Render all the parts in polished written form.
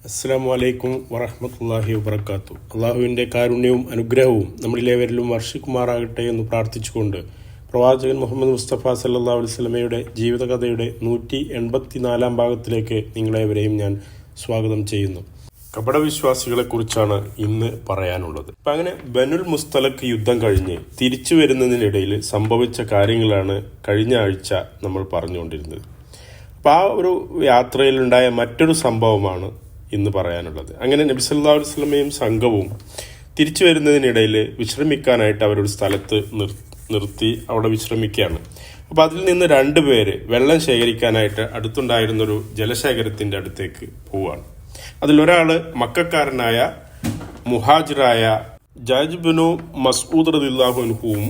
അസ്സലാമു അലൈക്കും വറഹ്മത്തുള്ളാഹി വബറകാതുഹു. അള്ളാഹുവിൻ്റെ കാരുണ്യവും അനുഗ്രഹവും നമ്മളിലേവരിലും വർഷിക്കുമാറാകട്ടെ എന്ന് പ്രാർത്ഥിച്ചുകൊണ്ട് പ്രവാചകൻ മുഹമ്മദ് മുസ്തഫ സല്ലല്ലാഹു അലൈഹി വസല്ലമയുടെ ജീവിതകഥയുടെ 184 ഭാഗത്തിലേക്ക് നിങ്ങളേവരെയും ഞാൻ സ്വാഗതം ചെയ്യുന്നു. കപടവിശ്വാസികളെക്കുറിച്ചാണ് ഇന്ന് പറയാനുള്ളത്. അപ്പം അങ്ങനെ ബനുൽ മുസ്തലഖ് യുദ്ധം കഴിഞ്ഞ് തിരിച്ചു വരുന്നതിനിടയിൽ സംഭവിച്ച കാര്യങ്ങളാണ് കഴിഞ്ഞ ആഴ്ച നമ്മൾ പറഞ്ഞുകൊണ്ടിരുന്നത്. അപ്പോൾ ആ ഒരു യാത്രയിലുണ്ടായ മറ്റൊരു സംഭവമാണ് ഇന്ന് പറയാനുള്ളത്. അങ്ങനെ നബി സല്ലല്ലാഹു അലൈഹി വസല്ലമയും സംഘവും തിരിച്ചു വരുന്നതിനിടയിൽ വിശ്രമിക്കാനായിട്ട് അവരൊരു സ്ഥലത്ത് നിർത്തി അവിടെ വിശ്രമിക്കുകയാണ്. അപ്പോൾ അതിൽ നിന്ന് 2 പേര് വെള്ളം ശേഖരിക്കാനായിട്ട് അടുത്തുണ്ടായിരുന്നൊരു ജലശേഖരത്തിൻ്റെ അടുത്തേക്ക് പോവുകയാണ്. അതിലൊരാൾ മക്കക്കാരനായ മുഹാജിറായ ജാബിർ ബിനു മസ്ഊദ് റളിയല്ലാഹു അൻഹുവും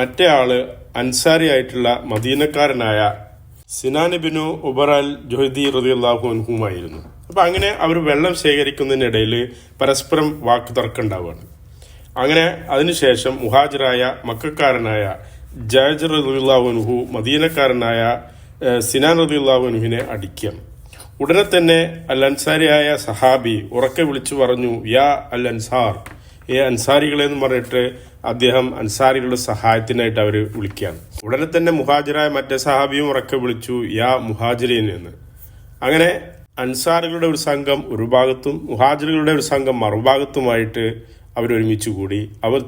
മറ്റേ ആള് അൻസാരി ആയിട്ടുള്ള മദീനക്കാരനായ സിനാൻ ബിനു ഉബർ അൽ ജുഹൈദി റളിയല്ലാഹു അൻഹുമായിരുന്നു. അപ്പം അങ്ങനെ അവർ വെള്ളം ശേഖരിക്കുന്നതിനിടയിൽ പരസ്പരം വാക്ക് തർക്കം ഉണ്ടാവുകയാണ്. അങ്ങനെ അതിനുശേഷം മുഹാജിറായ മക്കക്കാരനായ ജാബിർ റളിയല്ലാഹു അൻഹു മദീനക്കാരനായ സിനാൻ റളിയല്ലാഹു അൻഹുവിനെ അടിക്കുകയാണ്. ഉടനെ തന്നെ അൽ അൻസാരിയായ സഹാബി ഉറക്കെ വിളിച്ചു പറഞ്ഞു, യാ അൽ അൻസാർ, അൻസാരികളെ എന്ന് പറഞ്ഞിട്ട് അദ്ദേഹം അൻസാരികളുടെ സഹായത്തിനായിട്ട് അവർ വിളിക്കുകയാണ്. ഉടനെ തന്നെ മുഹാജിറായ മറ്റേ സഹാബിയും ഉറക്കെ വിളിച്ചു, യാ മുഹാജിരീൻ എന്ന്. അങ്ങനെ അൻസാറുകളുടെ ഒരു സംഘം ഒരു ഭാഗത്തും മുഹാജിറുകളുടെ ഒരു സംഘം മറുഭാഗത്തുമായിട്ട് അവരൊരുമിച്ച് കൂടി അവർ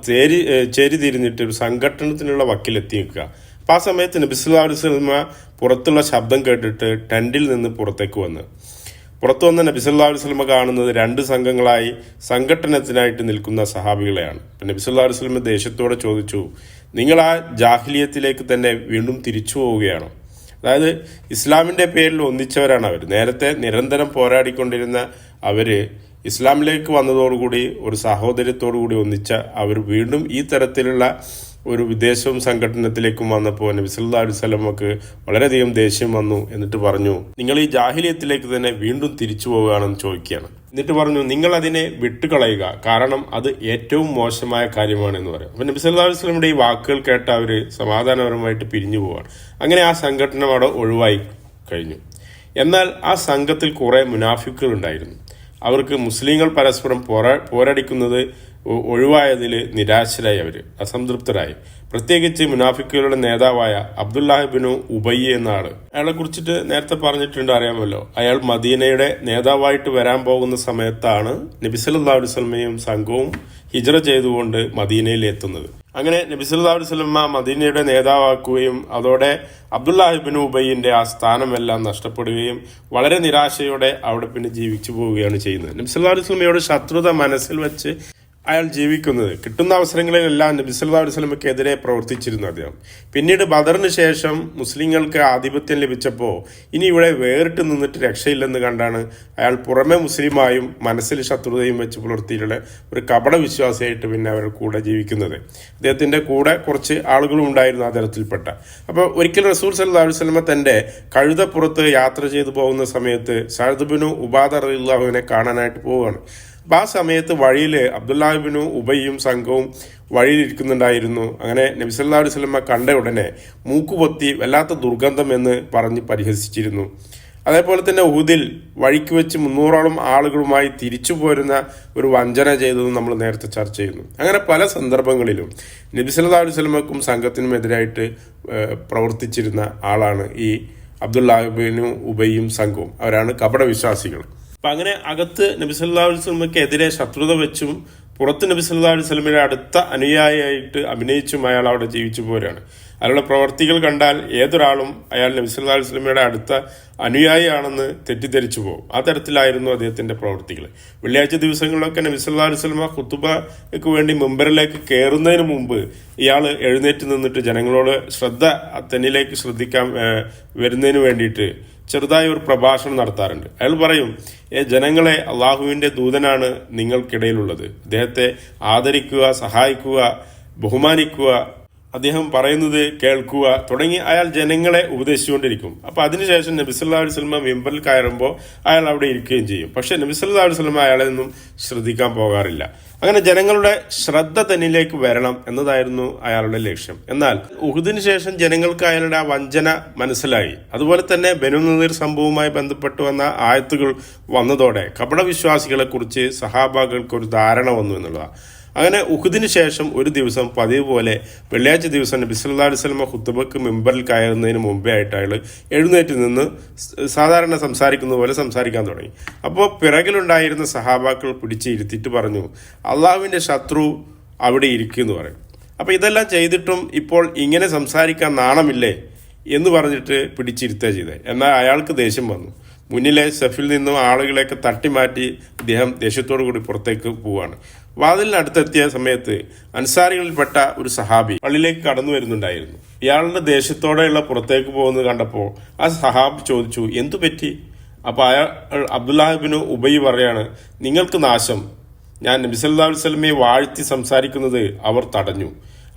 ചേരി തിരിഞ്ഞിട്ട് ഒരു സംഘടനത്തിനുള്ള വക്കിലെത്തി നിൽക്കുക. അപ്പം ആ സമയത്ത് നബി സല്ലല്ലാഹു അലൈഹി വസല്ലമ പുറത്തുള്ള ശബ്ദം കേട്ടിട്ട് ടെന്റിൽ നിന്ന് പുറത്തേക്ക് പുറത്തു വന്ന നബി സല്ലല്ലാഹു അലൈഹി വസല്ലമ കാണുന്നത് 2 സംഘങ്ങളായി സംഘട്ടനത്തിനായിട്ട് നിൽക്കുന്ന സഹാബികളെയാണ്. അപ്പം നബി സല്ലല്ലാഹു അലൈഹി വസല്ലമ ദേഷ്യത്തോടെ ചോദിച്ചു, നിങ്ങൾ ആ ജാഹിലിയത്തിലേക്ക് തന്നെ വീണ്ടും തിരിച്ചു പോവുകയാണോ? അതായത് ഇസ്ലാമിൻ്റെ പേരിൽ ഒന്നിച്ചവരാണ് അവർ. നേരത്തെ നിരന്തരം പോരാടിക്കൊണ്ടിരുന്ന അവർ ഇസ്ലാമിലേക്ക് വന്നതോടുകൂടി ഒരു സഹോദര്യത്തോടു കൂടി ഒന്നിച്ച അവർ വീണ്ടും ഈ തരത്തിലുള്ള ഒരു വിദേശവും സംഘടനത്തിലേക്കും വന്നപ്പോൾ നബി സല്ലല്ലാഹു അലൈഹി വസല്ലമക്ക് വളരെയധികം ദേഷ്യം വന്നു. എന്നിട്ട് പറഞ്ഞു, നിങ്ങൾ ഈ ജാഹിലിയത്തിലേക്ക് തന്നെ വീണ്ടും തിരിച്ചു പോവുകയാണെന്ന് ചോദിക്കുകയാണ്. എന്നിട്ട് പറഞ്ഞു, നിങ്ങൾ അതിനെ വിട്ടുകളയുക, കാരണം അത് ഏറ്റവും മോശമായ കാര്യമാണെന്ന് പറയും. അപ്പം നബി സല്ലല്ലാഹു അലൈഹി വസല്ലമയുടെ ഈ വാക്കുകൾ കേട്ട് അവർ സമാധാനപരമായിട്ട് പിരിഞ്ഞു പോവാണ്. അങ്ങനെ ആ സംഘടന അവിടെ ഒഴിവായി കഴിഞ്ഞു. എന്നാൽ ആ സംഘത്തിൽ കുറേ മുനാഫിക്കുകൾ ഉണ്ടായിരുന്നു. അവർക്ക് മുസ്ലിങ്ങൾ പരസ്പരം പോരടിക്കുന്നത് ഒഴിവായതിൽ നിരാശരായി, അവർ അസംതൃപ്തരായി. പ്രത്യേകിച്ച് മുനാഫിക്കുകളുടെ നേതാവായ അബ്ദുല്ലാഹ് ബിനു ഉബയ്യ എന്ന ആള്, അയാളെ കുറിച്ചിട്ട് നേരത്തെ പറഞ്ഞിട്ടുണ്ട്, അറിയാമല്ലോ. അയാൾ മദീനയുടെ നേതാവായിട്ട് വരാൻ പോകുന്ന സമയത്താണ് നബി സല്ലല്ലാഹു അലൈഹി വസല്ലമയും സംഘവും ഹിജ്റ ചെയ്തുകൊണ്ട് മദീനയിൽ എത്തുന്നത്. അങ്ങനെ നബി സല്ലല്ലാഹു അലൈഹി വസല്ലമ മദീനയുടെ നേതാവാക്കുകയും അതോടെ അബ്ദുല്ലാഹ് ബിനു ഉബയ്യിന്റെ ആ സ്ഥാനമെല്ലാം നഷ്ടപ്പെടുകയും വളരെ നിരാശയോടെ അവിടെ പിന്നെ ജീവിച്ചു പോവുകയാണ് ചെയ്യുന്നത്. നബി സല്ലല്ലാഹു അലൈഹി വസല്ലമയോട് ശത്രുത മനസ്സിൽ വെച്ച് അയാൾ ജീവിക്കുന്നത്. കിട്ടുന്ന അവസരങ്ങളിലെല്ലാം നബി സല്ലല്ലാഹു അലൈഹി വസല്ലമയ്ക്കെതിരെ പ്രവർത്തിച്ചിരുന്നു അദ്ദേഹം. പിന്നീട് ബദറിന് ശേഷം മുസ്ലിങ്ങൾക്ക് ആധിപത്യം ലഭിച്ചപ്പോൾ ഇനി ഇവിടെ വേറിട്ട് നിന്നിട്ട് രക്ഷയില്ലെന്ന് കണ്ടാണ് അയാൾ പുറമെ മുസ്ലിമായും മനസ്സിൽ ശത്രുതയും വെച്ച് പുലർത്തിയിട്ടുള്ള ഒരു കപട വിശ്വാസിയായിട്ട് പിന്നെ അവർ കൂടെ ജീവിക്കുന്നത്. അദ്ദേഹത്തിൻ്റെ കൂടെ കുറച്ച് ആളുകളും ഉണ്ടായിരുന്നു ആ തരത്തിൽപ്പെട്ട. അപ്പോൾ ഒരിക്കൽ റസൂൽ സല്ലല്ലാഹു അലൈഹി വസല്ലമ തൻ്റെ കഴുതപ്പുറത്ത് യാത്ര ചെയ്തു പോകുന്ന സമയത്ത് സഅദ് ബിനു ഉബാദ റളിയല്ലാഹു അൻഹുവിനെ കാണാനായിട്ട് പോവുകയാണ്. അപ്പം ആ സമയത്ത് വഴിയിൽ അബ്ദുല്ലാഹ് ബിനു ഉബയ്യും സംഘവും വഴിയിലിരിക്കുന്നുണ്ടായിരുന്നു. അങ്ങനെ നബി സല്ലല്ലാഹു അലൈഹി വസല്ലമ കണ്ട ഉടനെ മൂക്കുപൊത്തി വല്ലാത്ത ദുർഗന്ധം എന്ന് പറഞ്ഞ് പരിഹസിച്ചിരുന്നു. അതേപോലെ തന്നെ ഉഹുദിൽ വഴിക്ക് വെച്ച് 300ഓളം ആളുകളുമായി തിരിച്ചു പോരുന്ന ഒരു വഞ്ചന ചെയ്തതും നമ്മൾ നേരത്തെ ചർച്ച ചെയ്യുന്നു. അങ്ങനെ പല സന്ദർഭങ്ങളിലും നബി സല്ലല്ലാഹു അലൈഹി വസല്ലമക്കും സംഘത്തിനും എതിരായിട്ട് പ്രവർത്തിച്ചിരുന്ന ആളാണ് ഈ അബ്ദുല്ലാഹ് ബിനു ഉബയ്യും സംഘവും. അവരാണ് കപട വിശ്വാസികൾ. അപ്പം അങ്ങനെ അകത്ത് നബി സല്ലല്ലാഹു അലൈഹി വസല്ലമയ്ക്ക് എതിരെ ശത്രുത വെച്ചും പുറത്ത് നബി സല്ലല്ലാഹു അലൈഹി വസല്ലമയുടെ അടുത്ത അനുയായിയായിട്ട് അഭിനയിച്ചും അയാൾ അവിടെ ജീവിച്ചു പോരാണ്. അയാളുടെ പ്രവർത്തികൾ കണ്ടാൽ ഏതൊരാളും അയാൾ നബി സല്ലല്ലാഹു അലൈഹി വസല്ലമയുടെ അടുത്ത അനുയായിയാണെന്ന് തെറ്റിദ്ധരിച്ചു പോകും. ആ തരത്തിലായിരുന്നു അദ്ദേഹത്തിൻ്റെ പ്രവർത്തികൾ. വെള്ളിയാഴ്ച ദിവസങ്ങളിലൊക്കെ നബി സല്ലല്ലാഹു അലൈഹി വസല്ലമ ഖുതുബയ്ക്ക് വേണ്ടി മിമ്പറിലേക്ക് കയറുന്നതിന് മുമ്പ് ഇയാൾ എഴുന്നേറ്റ് നിന്നിട്ട് ജനങ്ങളോട് തന്നിലേക്ക് ശ്രദ്ധിക്കാൻ വരുന്നതിന് വേണ്ടിയിട്ട് ചെറുതായി ഒരു പ്രഭാഷണം നടത്താറുണ്ട്. അയാൾ പറയും, ജനങ്ങളെ, അള്ളാഹുവിൻ്റെ ദൂതനാണ് നിങ്ങൾക്കിടയിലുള്ളത്. അദ്ദേഹത്തെ ആദരിക്കുക, സഹായിക്കുക, ബഹുമാനിക്കുക. അദ്ദേഹം പറയുന്നത് കേൾക്കുക തുടങ്ങി അയാൾ ജനങ്ങളെ ഉപദേശിച്ചുകൊണ്ടിരിക്കും. അപ്പൊ അതിനുശേഷം നബി സല്ലല്ലാഹു അലൈഹി വസല്ലം മിമ്പറിൽ കയറുമ്പോൾ അയാൾ അവിടെ ഇരിക്കുകയും ചെയ്യും. പക്ഷെ നബി സല്ലല്ലാഹു അലൈഹി വസല്ലം അയാളെ ഒന്നും ശ്രദ്ധിക്കാൻ പോകാറില്ല. അങ്ങനെ ജനങ്ങളുടെ ശ്രദ്ധ തന്നിലേക്ക് വരണം എന്നതായിരുന്നു അയാളുടെ ലക്ഷ്യം. എന്നാൽ ഉഹുദിന് ശേഷം ജനങ്ങൾക്ക് അയാളുടെ ആ വഞ്ചന മനസ്സിലായി. അതുപോലെ തന്നെ ബനു നദീർ സംഭവവുമായി ബന്ധപ്പെട്ട് വന്ന ആയത്തുകൾ വന്നതോടെ കപടവിശ്വാസികളെ കുറിച്ച് സഹാബാക്കൾക്ക് ഒരു ധാരണ വന്നു എന്നുള്ളതാണ്. അങ്ങനെ ഉഹുദിന് ശേഷം ഒരു ദിവസം പതിവ് പോലെ വെള്ളിയാഴ്ച ദിവസം നബി സല്ലല്ലാഹു അലൈഹി വസല്ലം ഖുത്ബക്ക് മിമ്പറിൽ കയറുന്നതിന് മുമ്പേ ആയിട്ട് അയാൾ എഴുന്നേറ്റ് നിന്ന് സാധാരണ സംസാരിക്കുന്ന പോലെ സംസാരിക്കാൻ തുടങ്ങി. അപ്പോൾ പിറകിലുണ്ടായിരുന്ന സഹാബാക്കൾ പിടിച്ചിരുത്തിയിട്ട് പറഞ്ഞു, അള്ളാഹുവിൻ്റെ ശത്രു അവിടെ ഇരിക്കുമെന്ന് പറയും. അപ്പോൾ ഇതെല്ലാം ചെയ്തിട്ടും ഇപ്പോൾ ഇങ്ങനെ സംസാരിക്കാൻ നാണമില്ലേ എന്ന് പറഞ്ഞിട്ട് പിടിച്ചിരുത്തുക ചെയ്തത്. എന്നാൽ അയാൾക്ക് ദേഷ്യം വന്നു. മുന്നിലെ സഫിൽ നിന്നും ആളുകളെയൊക്കെ തട്ടിമാറ്റി അദ്ദേഹം ദേഷ്യത്തോടു കൂടി പുറത്തേക്ക് പോവുകയാണ്. വാതിലിനടുത്തെത്തിയ സമയത്ത് അൻസാരികളിൽപ്പെട്ട ഒരു സഹാബി പള്ളിയിലേക്ക് കടന്നു വരുന്നുണ്ടായിരുന്നു. ഇയാളുടെ ദേഷ്യത്തോടെയുള്ള പുറത്തേക്ക് പോകുന്നത് കണ്ടപ്പോൾ ആ സഹാബി ചോദിച്ചു, എന്തു പറ്റി? അപ്പോൾ അയാൾ അബ്ദുല്ലാഹ് ഇബ്നു ഉബൈ പറയാണ്, നിങ്ങൾക്ക് നാശം, ഞാൻ നബി സല്ലല്ലാഹു അലൈഹി വസല്ലമയെ വാഴ്ത്തി സംസാരിക്കുന്നത് അവർ തടഞ്ഞു.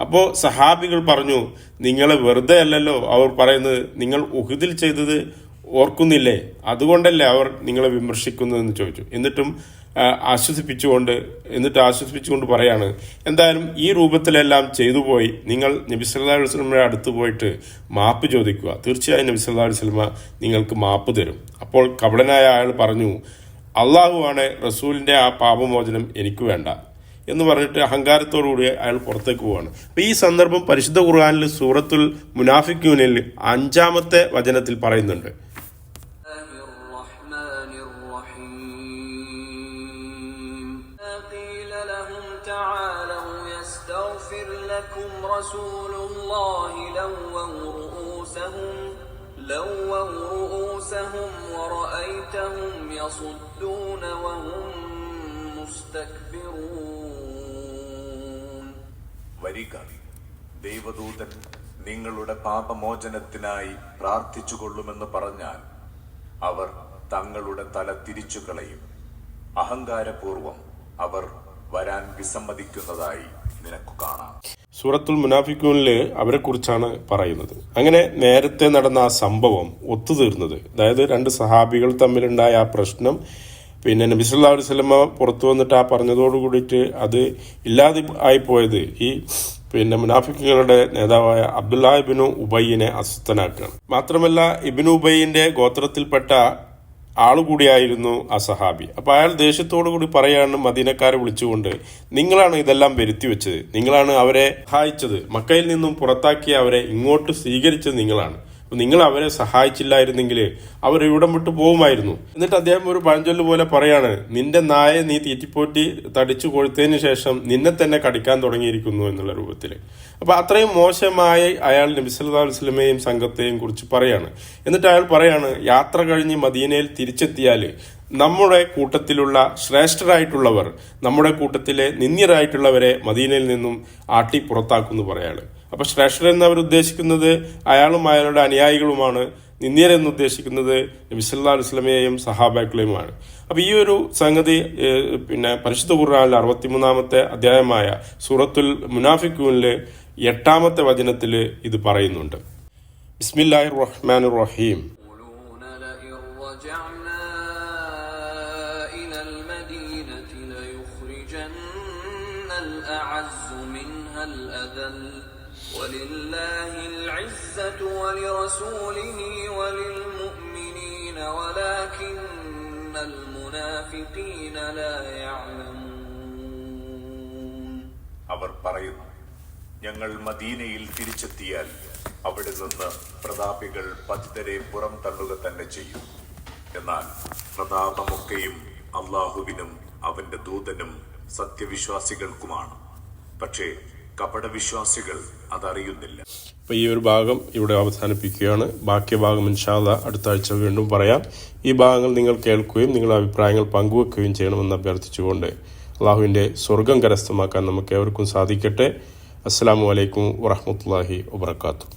അപ്പോൾ സഹാബികൾ പറഞ്ഞു, നിങ്ങളെ വെറുതെ അല്ലല്ലോ അവർ പറയുന്നത്, നിങ്ങൾ ഉഹുദിൽ ചെയ്തത് ഓർക്കുന്നില്ലേ, അതുകൊണ്ടല്ലേ അവർ നിങ്ങളെ വിമർശിക്കുന്നതെന്ന് ചോദിച്ചു. എന്നിട്ട് ആശ്വസിപ്പിച്ചുകൊണ്ട് പറയാണ്, എന്തായാലും ഈ രൂപത്തിലെല്ലാം ചെയ്തു പോയി നിങ്ങൾ നബി സല്ലല്ലാഹു അലൈഹി വസല്ലമയുടെ അടുത്ത് പോയിട്ട് മാപ്പ് ചോദിക്കുക, തീർച്ചയായും നബി സല്ലല്ലാഹു അലൈഹി വസല്ലമ നിങ്ങൾക്ക് മാപ്പ് തരും. അപ്പോൾ കപടനായ അയാൾ പറഞ്ഞു, അള്ളാഹുവാണ് റസൂലിന്റെ ആ പാപമോചനം എനിക്ക് വേണ്ട എന്ന് പറഞ്ഞിട്ട് അഹങ്കാരത്തോടുകൂടി അയാൾ പുറത്തേക്ക് പോവാണ്. അപ്പൊ ഈ സന്ദർഭം പരിശുദ്ധ ഖുർആനിൽ സൂറത്തുൽ മുനാഫിഖൂനിൽ 5-ാമത്തെ വചനത്തിൽ പറയുന്നുണ്ട്. لووا رؤوسهم ورأيتهم يصدون وهم مستكبرون. വരിക, ദൈവദൂതൻ നിങ്ങളുടെ പാപമോചനത്തിനായി പ്രാർത്ഥിച്ചുകൊള്ളുമെന്ന് പറഞ്ഞാൽ അവർ തങ്ങളുടെ തല തിരിച്ചു കളയും. അഹങ്കാരപൂർവം അവർ വരാൻ വിസമ്മതിക്കുന്നതായി നിനക്ക് കാണാം. സൂറത്തുൽ മുനാഫിഖൂനിൽ അവരെ കുറിച്ചാണ് പറയുന്നത്. അങ്ങനെ നേരത്തെ നടന്ന ആ സംഭവം ഒത്തുതീർന്നത്, അതായത് 2 സഹാബികൾ തമ്മിലുണ്ടായ ആ പ്രശ്നം, പിന്നെ നബി സല്ലല്ലാഹു അലൈഹി വസല്ലമ പുറത്തു വന്നിട്ട് ആ പറഞ്ഞതോടു കൂടിയിട്ട് അത് ഇല്ലാതെ ആയിപ്പോയത് ഈ മുനാഫിക്കുകളുടെ നേതാവായ അബ്ദുല്ലാഹ് ഇബ്നു ഉബൈനെ അസ്വസ്ഥനാക്കുകയാണ്. മാത്രമല്ല ഇബ്നു ഉബൈന്റെ ഗോത്രത്തിൽപ്പെട്ട ആളുകൂടിയായിരുന്നു ആ സഹാബി. അപ്പൊ അയാൾ ദേഷ്യത്തോടു കൂടി പറയാണ് മദീനക്കാരെ വിളിച്ചുകൊണ്ട്, നിങ്ങളാണ് ഇതെല്ലാം വരുത്തി വെച്ചത്, നിങ്ങളാണ് അവരെ സഹായിച്ചത്, മക്കയിൽ നിന്നും പുറത്താക്കിയ അവരെ ഇങ്ങോട്ട് സ്വീകരിച്ചത് നിങ്ങളാണ്. നിങ്ങൾ അവരെ സഹായിച്ചില്ലായിരുന്നെങ്കിൽ അവർ ഇവിടം വിട്ടു പോകുമായിരുന്നു. എന്നിട്ട് അദ്ദേഹം ഒരു പഴഞ്ചൊല്ല് പോലെ പറയാണ്, നിന്റെ നായെ നീ തീറ്റിപ്പോറ്റി തടിച്ചു കൊഴുത്തതിന് ശേഷം നിന്നെ തന്നെ കടിക്കാൻ തുടങ്ങിയിരിക്കുന്നു എന്നുള്ള രൂപത്തിൽ. അപ്പൊ അത്രയും മോശമായി അയാൾ നബി സല്ലല്ലാഹു അലൈഹി വസല്ലമയെയും സംഘത്തെയും കുറിച്ച് പറയാണ്. എന്നിട്ട് അയാൾ പറയാണ്, യാത്ര കഴിഞ്ഞ് മദീനയിൽ തിരിച്ചെത്തിയാൽ നമ്മുടെ കൂട്ടത്തിലുള്ള ശ്രേഷ്ഠരായിട്ടുള്ളവർ നമ്മുടെ കൂട്ടത്തിലെ നിന്ദ്യരായിട്ടുള്ളവരെ മദീനയിൽ നിന്നും ആട്ടി പുറത്താക്കുന്നു പറയാള്. അപ്പൊ ശ്രേഷ്ഠരെന്ന് അവർ ഉദ്ദേശിക്കുന്നത് അയാളും അയാളുടെ അനുയായികളുമാണ്. നിന്ദ്യരെന്ന് ഉദ്ദേശിക്കുന്നത് നബി സല്ലല്ലാഹു അലൈഹി വസല്ലമയെയും സഹാബാക്കളെയുമാണ്. അപ്പൊ ഈ ഒരു സംഗതി പരിശുദ്ധ ഖുർആനിലെ 63-ാമത്തെ അധ്യായമായ സൂറത്തുൽ മുനാഫിഖൂനിലെ 8-ാമത്തെ വചനത്തിൽ ഇത് പറയുന്നുണ്ട്. ബിസ്മില്ലാഹിർ റഹ്മാനിർ റഹീം. ولله العزة ولرسوله وللمؤمنين ولكن المنافقين لا يعلمون. അവർ പറയുന്നു, ഞങ്ങൾ മദീനയിൽ തിരിച്ചെത്തിയാൽ അവിടെ നിന്ന് പ്രതാപികൾ പതിതരെ പുറം തള്ളുക തന്നെ ചെയ്യും. എന്നാൽ പ്രതാപമൊക്കെയും അള്ളാഹുവിനും അവന്റെ ദൂതനും സത്യവിശ്വാസികൾക്കുമാണ്. പക്ഷേ കപടവിശ്വാസികൾ അതറിയുന്നില്ല. അപ്പൊ ഈ ഒരു ഭാഗം ഇവിടെ അവസാനിപ്പിക്കുകയാണ്. ബാക്കി ഭാഗം ഇൻഷാ അല്ലാഹ് അടുത്ത ആഴ്ച വീണ്ടും പറയാം. ഈ ഭാഗങ്ങൾ നിങ്ങൾ കേൾക്കുകയും നിങ്ങളുടെ അഭിപ്രായങ്ങൾ പങ്കുവെക്കുകയും ചെയ്യണമെന്ന് അഭ്യർത്ഥിച്ചുകൊണ്ട് അള്ളാഹുവിന്റെ സ്വർഗം കരസ്ഥമാക്കാൻ നമുക്ക് ഏവർക്കും സാധിക്കട്ടെ. അസ്സലാമു അലൈക്കും വറഹ്മത്തുള്ളാഹി വബറകാതുഹു.